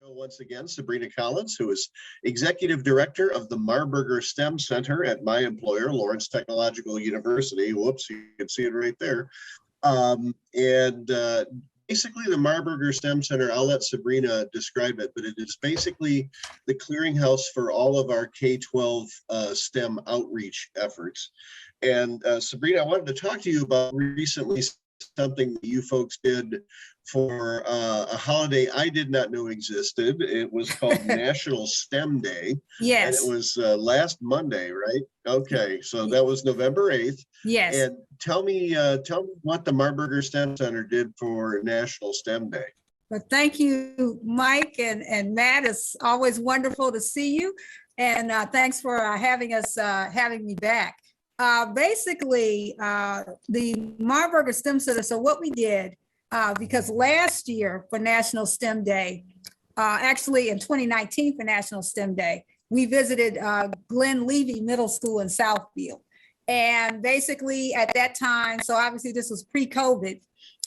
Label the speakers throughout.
Speaker 1: Once again, Sibrina Collins, who is Executive Director of the Marbuger STEM Center at my employer, Lawrence Technological University. Whoops, you can see it right there. Basically, the Marbuger STEM Center, I'll let Sibrina describe it, but it is basically the clearinghouse for all of our K-12 STEM outreach efforts. And Sibrina, I wanted to talk to you about recently something that you folks did for a holiday I did not know existed. It was called National STEM Day.
Speaker 2: Yes.
Speaker 1: And it was last Monday, right? Okay, so that was November 8th.
Speaker 2: Yes.
Speaker 1: And tell me what the Marbuger STEM Center did for National STEM Day.
Speaker 2: Well, thank you, Mike and Matt. It's always wonderful to see you. And thanks for having me back. Basically, the Marbuger STEM Center, so what we did, because last year for National STEM Day, actually in 2019 for National STEM Day, we visited Glenn Levy Middle School in Southfield. And basically at that time, so obviously this was pre-COVID,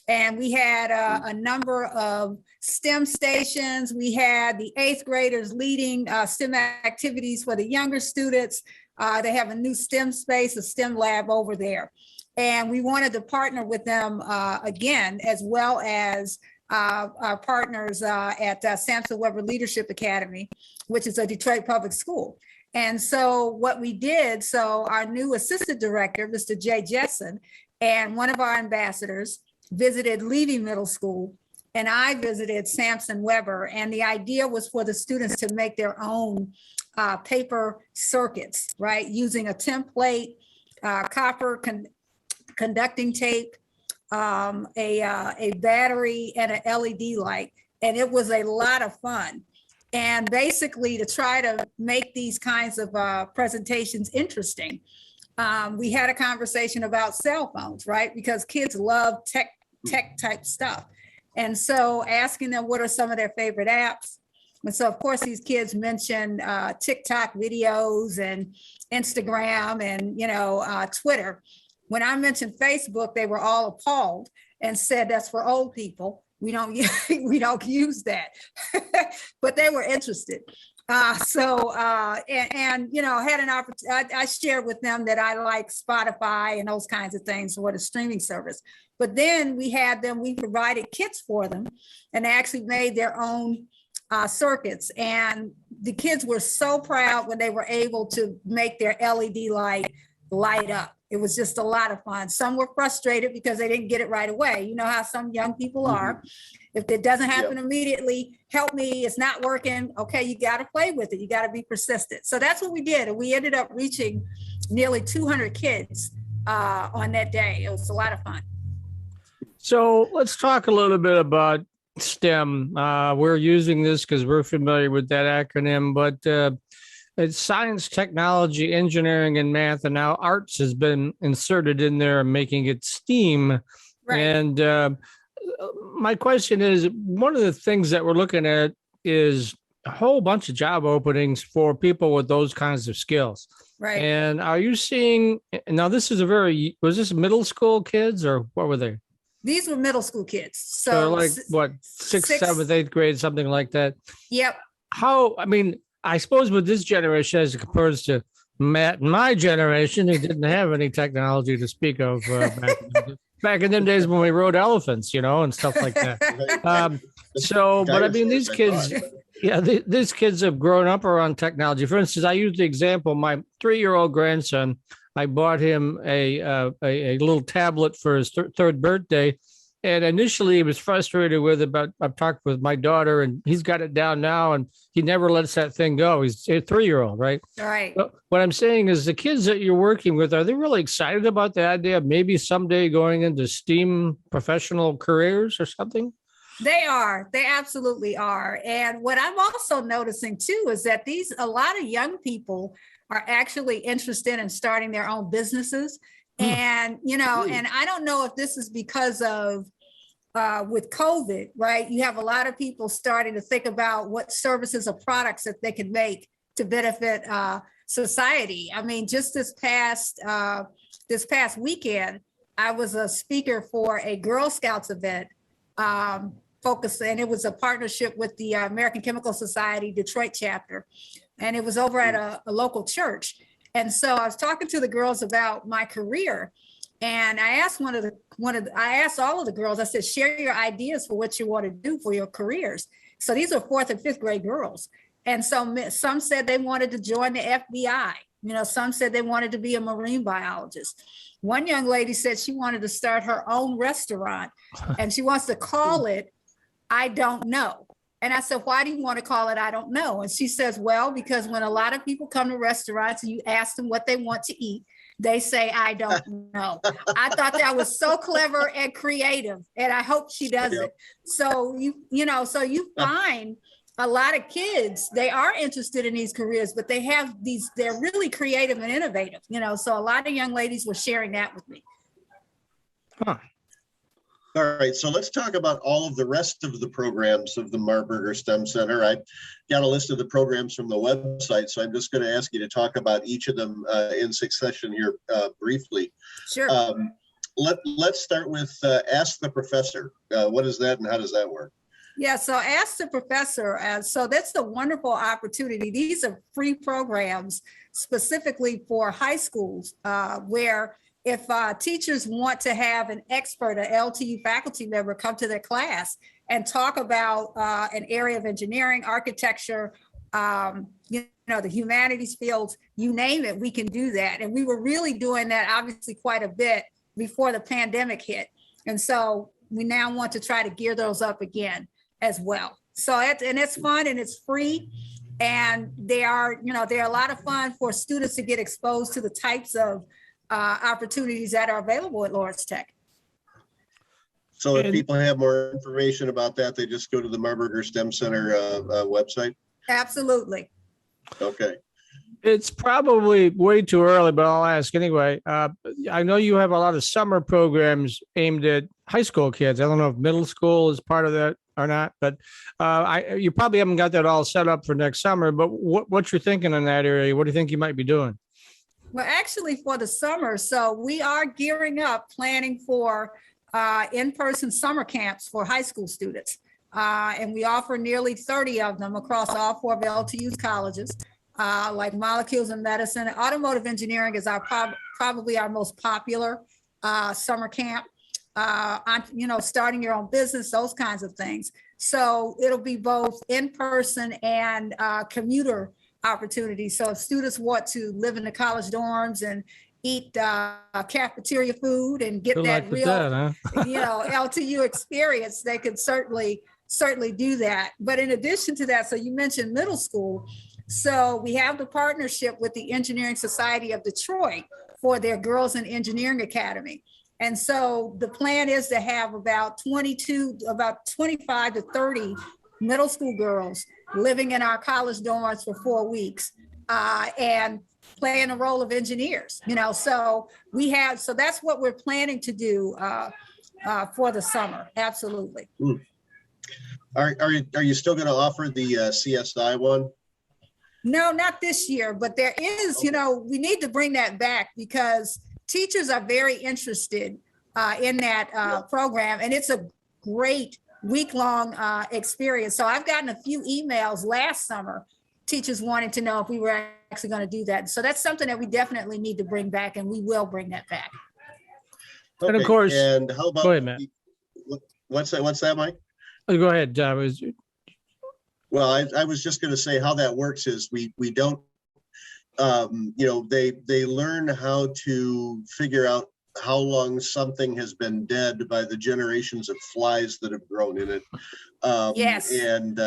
Speaker 2: and we had a number of STEM stations. We had the 8th graders leading STEM activities for the younger students. They have a new STEM space, a STEM lab over there. And we wanted to partner with them again, as well as our partners at Sampson Weber Leadership Academy, which is a Detroit public school. And so what we did, so our new assistant director, Mr. Jay Jessen, and one of our ambassadors visited Levy Middle School, and I visited Sampson Weber. And the idea was for the students to make their own paper circuits, right? Using a template, copper conducting tape, a battery, and an LED light. And it was a lot of fun. And basically to try to make these kinds of presentations interesting, we had a conversation about cell phones, right? Because kids love tech type stuff. And so asking them what are some of their favorite apps. And so, of course, these kids mentioned TikTok videos and Instagram and, Twitter. When I mentioned Facebook, they were all appalled and said, that's for old people. We don't use that. But they were interested. Had an opportunity. I shared with them that I like Spotify and those kinds of things for the streaming service. But then we provided kits for them, and they actually made their own circuits. And the kids were so proud when they were able to make their LED light up. It was just a lot of fun. Some were frustrated because they didn't get it right away. You know how some young people are. If it doesn't happen immediately, help me, it's not working. Okay, you got to play with it. You got to be persistent. So that's what we did. And we ended up reaching nearly 200 kids on that day. It was a lot of fun. So
Speaker 3: let's talk a little bit about STEM. We're using this because we're familiar with that acronym, but it's science, technology, engineering, and math, and now arts has been inserted in there, making it STEAM. Right. And my question is, one of the things that we're looking at is a whole bunch of job openings for people with those kinds of skills. Right. And are you seeing, now this is was this middle school kids or what were they?
Speaker 2: These were middle school kids. So
Speaker 3: like what, sixth, 7th, 8th grade, something like that?
Speaker 2: Yep.
Speaker 3: I suppose with this generation, as compared to Matt and my generation, who didn't have any technology to speak of back in them days when we rode elephants, and stuff like that. These kids, these kids have grown up around technology. For instance, I use the example, my 3-year-old grandson, I bought him a little tablet for his third birthday. And initially he was frustrated with it, but I've talked with my daughter and he's got it down now and he never lets that thing go. He's a 3-year-old, right?
Speaker 2: All right.
Speaker 3: But what I'm saying is the kids that you're working with, are they really excited about the idea of maybe someday going into STEAM professional careers or something?
Speaker 2: They are. They absolutely are. And what I'm also noticing too is that a lot of young people are actually interested in starting their own businesses. And, and I don't know if this is because of with COVID, right? You have a lot of people starting to think about what services or products that they can make to benefit society. I mean, just this past weekend, I was a speaker for a Girl Scouts event focus, and it was a partnership with the American Chemical Society Detroit chapter, and it was over at a local church. And so I was talking to the girls about my career, and I asked I asked all of the girls, I said, share your ideas for what you want to do for your careers. So these are 4th and 5th grade girls. And so some said they wanted to join the FBI. You know, some said they wanted to be a marine biologist. One young lady said she wanted to start her own restaurant, and she wants to call it I Don't Know. And I said, why do you want to call it I Don't Know? And she says, well, because when a lot of people come to restaurants and you ask them what they want to eat, they say, I don't know. I thought that was so clever and creative, and I hope she does it. So so you find a lot of kids, they are interested in these careers, but they're really creative and innovative, so a lot of young ladies were sharing that with me.
Speaker 3: Huh.
Speaker 1: All right, so let's talk about all of the rest of the programs of the Marbuger STEM Center. I got a list of the programs from the website, so I'm just going to ask you to talk about each of them in succession here briefly.
Speaker 2: Sure.
Speaker 1: Let's start with Ask the Professor. What is that and how does that work?
Speaker 2: Yeah, so Ask the Professor, so that's the wonderful opportunity. These are free programs specifically for high schools where if teachers want to have an expert, an LTU faculty member come to their class and talk about an area of engineering, architecture, the humanities fields, you name it, we can do that. And we were really doing that obviously quite a bit before the pandemic hit. And so we now want to try to gear those up again as well. So it's fun and it's free. And they are a lot of fun for students to get exposed to the types of opportunities that are available at Lawrence Tech.
Speaker 1: So if people have more information about that, they just go to the Marbuger STEM Center website?
Speaker 2: Absolutely.
Speaker 1: Okay.
Speaker 3: It's probably way too early, but I'll ask anyway. I know you have a lot of summer programs aimed at high school kids. I don't know if middle school is part of that or not, but you probably haven't got that all set up for next summer, but what you're thinking in that area? What do you think you might be doing?
Speaker 2: Well, actually for the summer, so we are gearing up, planning for in-person summer camps for high school students. And we offer nearly 30 of them across all 4 of LTU's colleges, like molecules and medicine. Automotive engineering is probably our most popular summer camp. Starting your own business, those kinds of things. So it'll be both in-person and commuter opportunities. So if students want to live in the college dorms and eat cafeteria food and get that real, LTU experience, they could certainly do that. But in addition to that, so you mentioned middle school. So we have the partnership with the Engineering Society of Detroit for their Girls in Engineering Academy. And so the plan is to have about 25 to 30 middle school girls living in our college dorms for 4 weeks and playing the role of engineers, so that's what we're planning to do for the summer. Absolutely.
Speaker 1: Are you still going to offer the CSI one?
Speaker 2: No, not this year, but there is, we need to bring that back because teachers are very interested in that program, and it's a great week-long experience. So I've gotten a few emails last summer, teachers wanting to know if we were actually going to do that. So that's something that we definitely need to bring back, and we will bring that back.
Speaker 1: Okay.
Speaker 3: And of course,
Speaker 1: and how about,
Speaker 3: go ahead, Matt.
Speaker 1: What's that, Mike?
Speaker 3: Oh, go ahead.
Speaker 1: Well, I was just going to say how that works is we don't, they learn how to figure out how long something has been dead by the generations of flies that have grown in it.
Speaker 2: Yes.
Speaker 1: And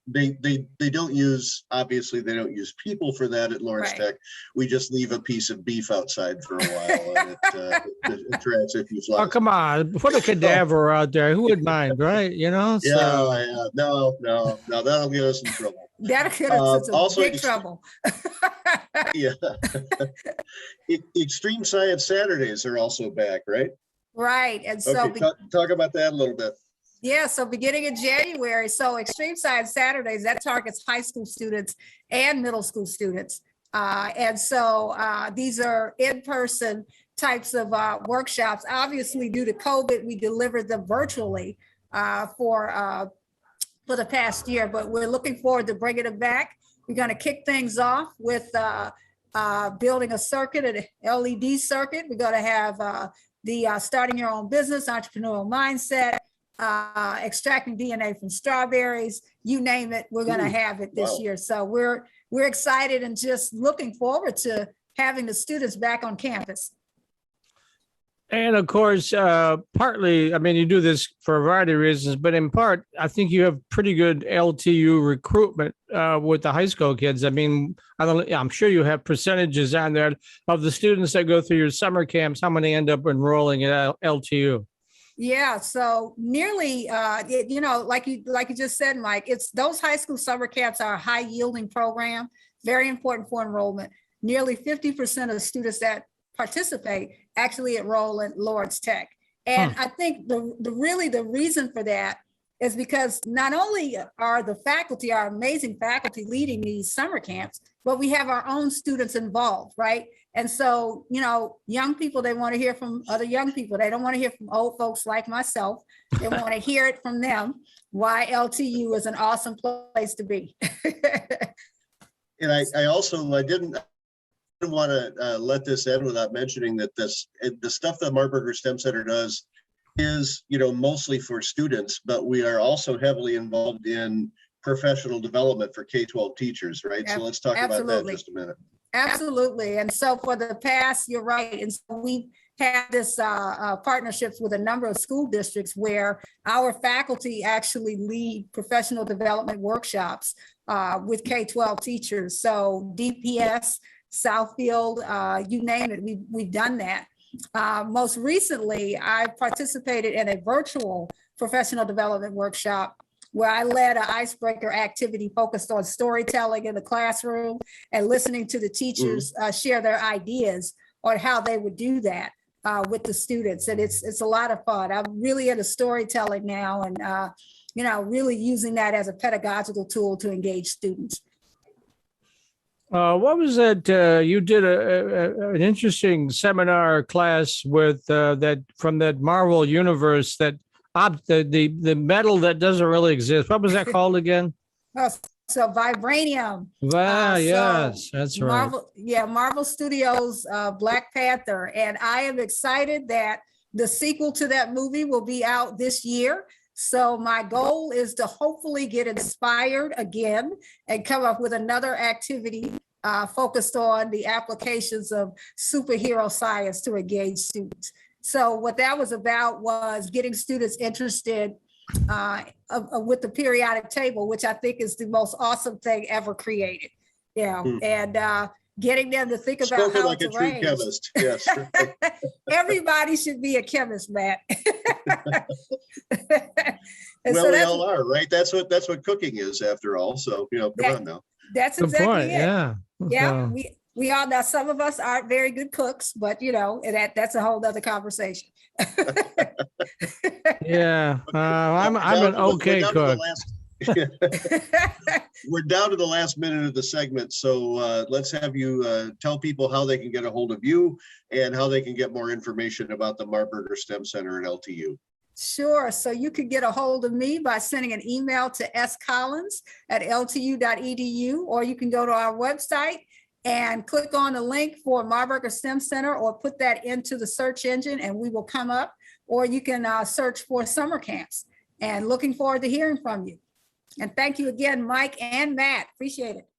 Speaker 1: they don't use, obviously they don't use people for that at Lawrence Tech. We just leave a piece of beef outside for a while and it attracts a few flies.
Speaker 3: Oh, come on, put a cadaver out there. Who would mind, right?
Speaker 1: No, that'll get us in trouble.
Speaker 2: That'll get us into big trouble.
Speaker 1: Yeah. Extreme Science Saturdays are also back, right?
Speaker 2: Right. And so
Speaker 1: talk about that a little bit.
Speaker 2: Yeah, so beginning in January, so Extreme Science Saturdays, that targets high school students and middle school students. And so these are in-person types of workshops. Obviously, due to COVID, we delivered them virtually. for the past year, but we're looking forward to bringing it back. We're going to kick things off with building a circuit, an LED circuit. We're going to have the starting your own business, entrepreneurial mindset, extracting DNA from strawberries, you name it, we're going to have it this year. So we're excited and just looking forward to having the students back on campus.
Speaker 3: And of course, partly, I mean, you do this for a variety of reasons, but in part, I think you have pretty good LTU recruitment with the high school kids. I mean, I'm sure you have percentages on there of the students that go through your summer camps, how many end up enrolling at LTU?
Speaker 2: Yeah, so nearly, like you just said, Mike, it's those high school summer camps are a high yielding program, very important for enrollment. Nearly 50% of the students that participate actually enroll at Lawrence Tech. And I think the reason for that is because not only are the faculty, our amazing faculty leading these summer camps, but we have our own students involved, right? And so, young people, they want to hear from other young people. They don't want to hear from old folks like myself. They want to hear it from them, why LTU is an awesome place to be.
Speaker 1: And I didn't want to let this end without mentioning that the stuff that Marbuger STEM Center does is, mostly for students, but we are also heavily involved in professional development for K-12 teachers, right? So let's talk about that in just a minute.
Speaker 2: Absolutely. And so for the past, you're right. And so we have this partnerships with a number of school districts where our faculty actually lead professional development workshops with K-12 teachers. So DPS, Southfield, you name it, we've done that. Most recently, I participated in a virtual professional development workshop where I led an icebreaker activity focused on storytelling in the classroom and listening to the teachers share their ideas on how they would do that with the students. And it's a lot of fun. I'm really into storytelling now and, really using that as a pedagogical tool to engage students.
Speaker 3: What was that? You did an interesting seminar class with that from that Marvel universe, that the metal that doesn't really exist. What was that called again?
Speaker 2: So vibranium.
Speaker 3: Yes, that's right.
Speaker 2: Marvel Studios Black Panther. And I am excited that the sequel to that movie will be out this year. So my goal is to hopefully get inspired again and come up with another activity focused on the applications of superhero science to engage students. So what that was about was getting students interested with the periodic table, which I think is the most awesome thing ever created. And getting them to think about
Speaker 1: Spoken
Speaker 2: how
Speaker 1: like
Speaker 2: it's
Speaker 1: a true
Speaker 2: arranged.
Speaker 1: chemist. Yes.
Speaker 2: Everybody should be a chemist, Matt.
Speaker 1: Well, so we all are, right? That's what cooking is, after all. So come on now.
Speaker 2: That's
Speaker 3: Good
Speaker 2: exactly
Speaker 3: point.
Speaker 2: it. Yeah. We all know some of us aren't very good cooks, but that's a whole other conversation.
Speaker 3: Yeah, I'm an okay cook.
Speaker 1: We're down to the last minute of the segment, so let's have you tell people how they can get a hold of you and how they can get more information about the Marbuger STEM Center at LTU.
Speaker 2: Sure. So you can get a hold of me by sending an email to scollins@ltu.edu, or you can go to our website and click on the link for Marbuger STEM Center, or put that into the search engine and we will come up, or you can search for summer camps. And looking forward to hearing from you. And thank you again, Mike and Matt. Appreciate it.